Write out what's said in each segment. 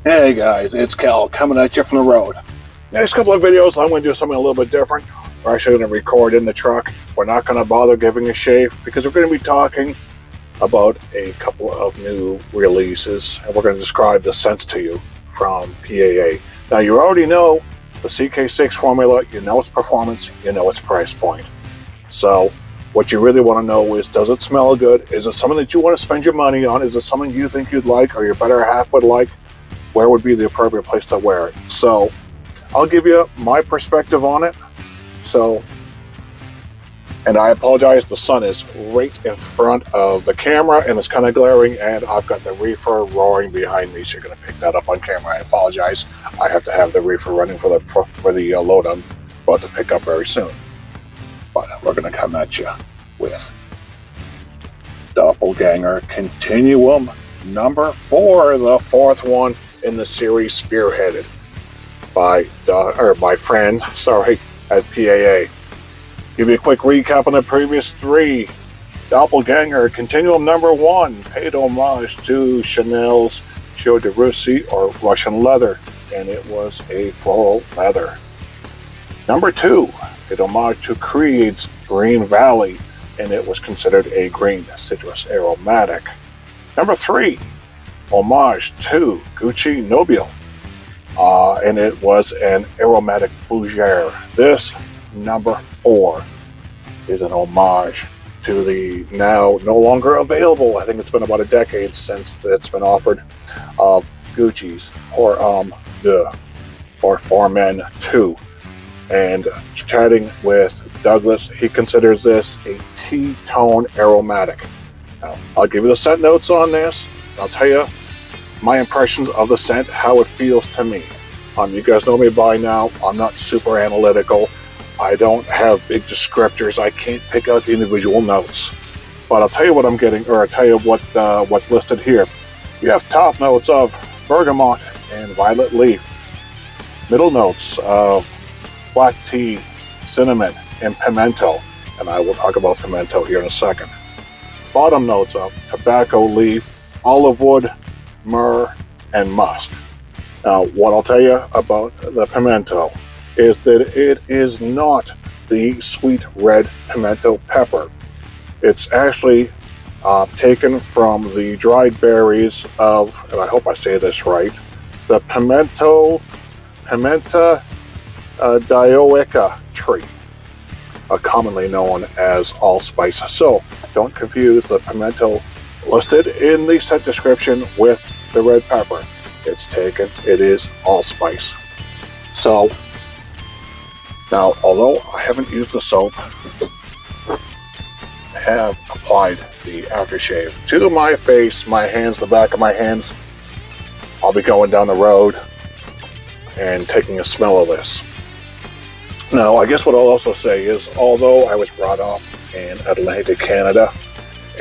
Hey guys, it's Cal coming at you from the road. Next couple of videos, I'm going to do something a little bit different. We're actually going to record in the truck. We're not going to bother giving a shave because we're going to be talking about a couple of new releases, and we're going to describe the scents to you from PAA. Now, you already know the CK6 formula, you know its performance, you know its price point. So, what you really want to know is, does it smell good? Is it something that you want to spend your money on? Is it something you think you'd like or your better half would like? Where would be the appropriate place to wear it? So I'll give you my perspective on it. And I apologize, the sun is right in front of the camera and it's kind of glaring, and I've got the reefer roaring behind me, so you're going to pick that up on camera. I apologize. I have to have the reefer running for the load I'm about to pick up very soon. But we're going to come at you with Doppelganger Continuum number 4, the fourth one in the series, spearheaded by my friend, at PAA. Give you a quick recap on the previous 3. Doppelganger Continuum number 1 paid homage to Chanel's Chaux de Russie, or Russian leather, and it was a floral leather. Number 2 paid homage to Creed's Green Valley, and it was considered a green citrus aromatic. Number 3, homage to Gucci Nobile, and it was an aromatic fougere. This number 4 is an homage to the now no longer available, I think it's been about a decade since it's been offered, of Gucci's Pour Homme 2, or For Men 2. And chatting with Douglas, he considers this a tea-tone aromatic. Now, I'll give you the scent notes on this. I'll tell you my impressions of the scent, how it feels to me. You guys know me by now. I'm not super analytical. I don't have big descriptors. I can't pick out the individual notes. But I'll tell you what I'm getting, or I'll tell you what's listed here. You have top notes of bergamot and violet leaf. Middle notes of black tea, cinnamon, and pimento. And I will talk about pimento here in a second. Bottom notes of tobacco leaf, olive wood, myrrh, and musk. Now, what I'll tell you about the pimento is that it is not the sweet red pimento pepper. It's actually taken from the dried berries of, and I hope I say this right, the Pimenta dioica tree, commonly known as allspice. So don't confuse the pimento listed in the scent description with the red pepper. It is allspice. So now, although I haven't used the soap, I have applied the aftershave to my face, my hands, the back of my hands. I'll be going down the road and taking a smell of this. Now, I guess what I'll also say is, although I was brought up in Atlantic Canada,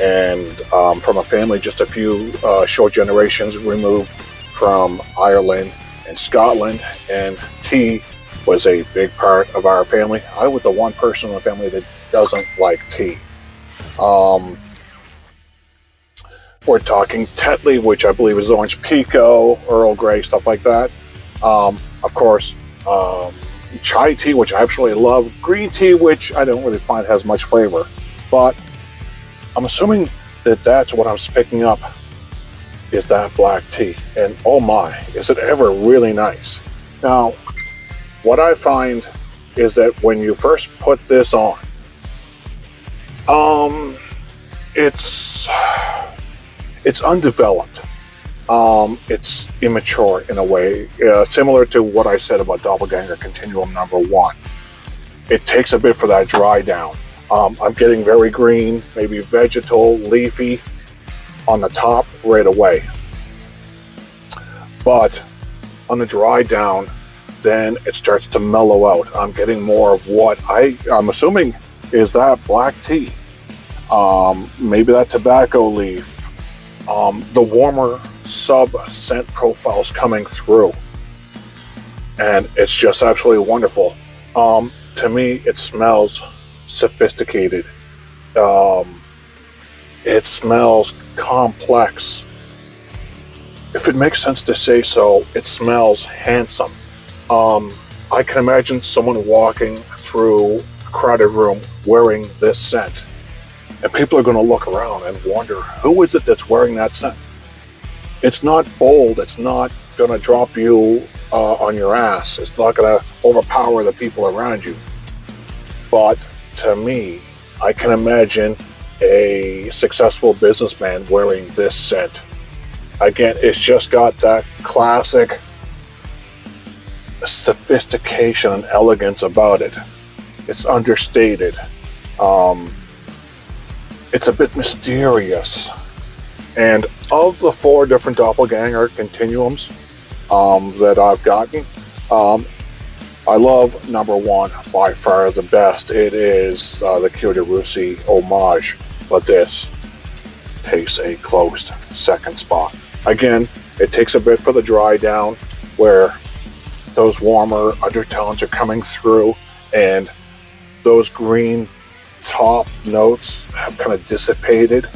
and from a family just a few short generations removed from Ireland and Scotland, and tea was a big part of our family. I was the one person in the family that doesn't like tea. We're talking Tetley, which I believe is orange pekoe, Earl Grey, stuff like that. Of course, chai tea, which I absolutely love. Green tea, which I don't really find has much flavor. But I'm assuming that that's what I'm picking up, is that black tea. And oh my, is it ever really nice. Now, what I find is that when you first put this on, it's undeveloped. It's immature in a way, similar to what I said about Doppelganger Continuum number 1. It takes a bit for that dry down. I'm getting very green, maybe vegetal, leafy on the top right away. But on the dry down, then it starts to mellow out. I'm getting more of what I'm assuming is that black tea. Maybe that tobacco leaf. The warmer sub-scent profiles coming through. And it's just absolutely wonderful. To me, it smells sophisticated. It smells complex. if it makes sense to say so, it smells handsome. I can imagine someone walking through a crowded room wearing this scent. And people are going to look around and wonder, who is it that's wearing that scent? It's not bold. It's not going to drop you on your ass. It's not going to overpower the people around you. But to me, I can imagine a successful businessman wearing this scent. Again, it's just got that classic sophistication and elegance about it. It's understated. It's a bit mysterious. And of the 4 different doppelganger continuums that I've gotten, I love number 1 by far the best. It is the Cuir de Russie homage, but this takes a close second spot. Again, it takes a bit for the dry down, where those warmer undertones are coming through, and those green top notes have kind of dissipated,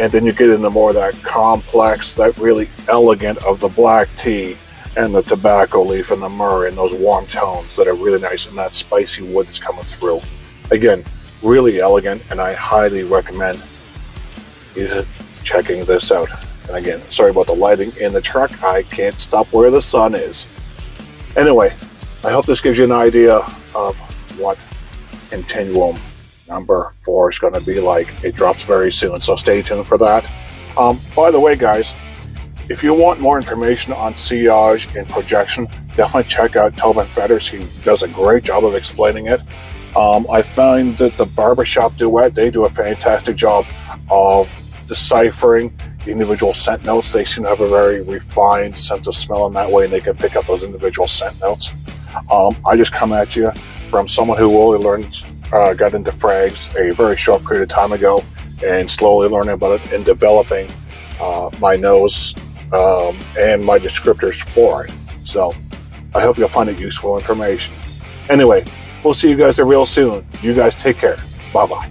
and then you get into more of that complex, that really elegant of the black tea and the tobacco leaf and the myrrh, and those warm tones that are really nice, and that spicy wood that's coming through. Again, really elegant, and I highly recommend you checking this out. And again, sorry about the lighting in the truck. I can't stop where the sun is. Anyway, I hope this gives you an idea of what Continuum number 4 is going to be like. It drops very soon, so stay tuned for that. By the way, guys, if you want more information on sillage and projection, definitely check out Tobin Fetters. He does a great job of explaining it. I find that the Barbershop Duet, they do a fantastic job of deciphering the individual scent notes. They seem to have a very refined sense of smell in that way, and they can pick up those individual scent notes. I just come at you from someone who only got into frags a very short period of time ago, and slowly learning about it and developing my nose and my descriptors for it. So I hope you'll find it useful information. Anyway, we'll see you guys real soon. You guys take care. Bye-bye.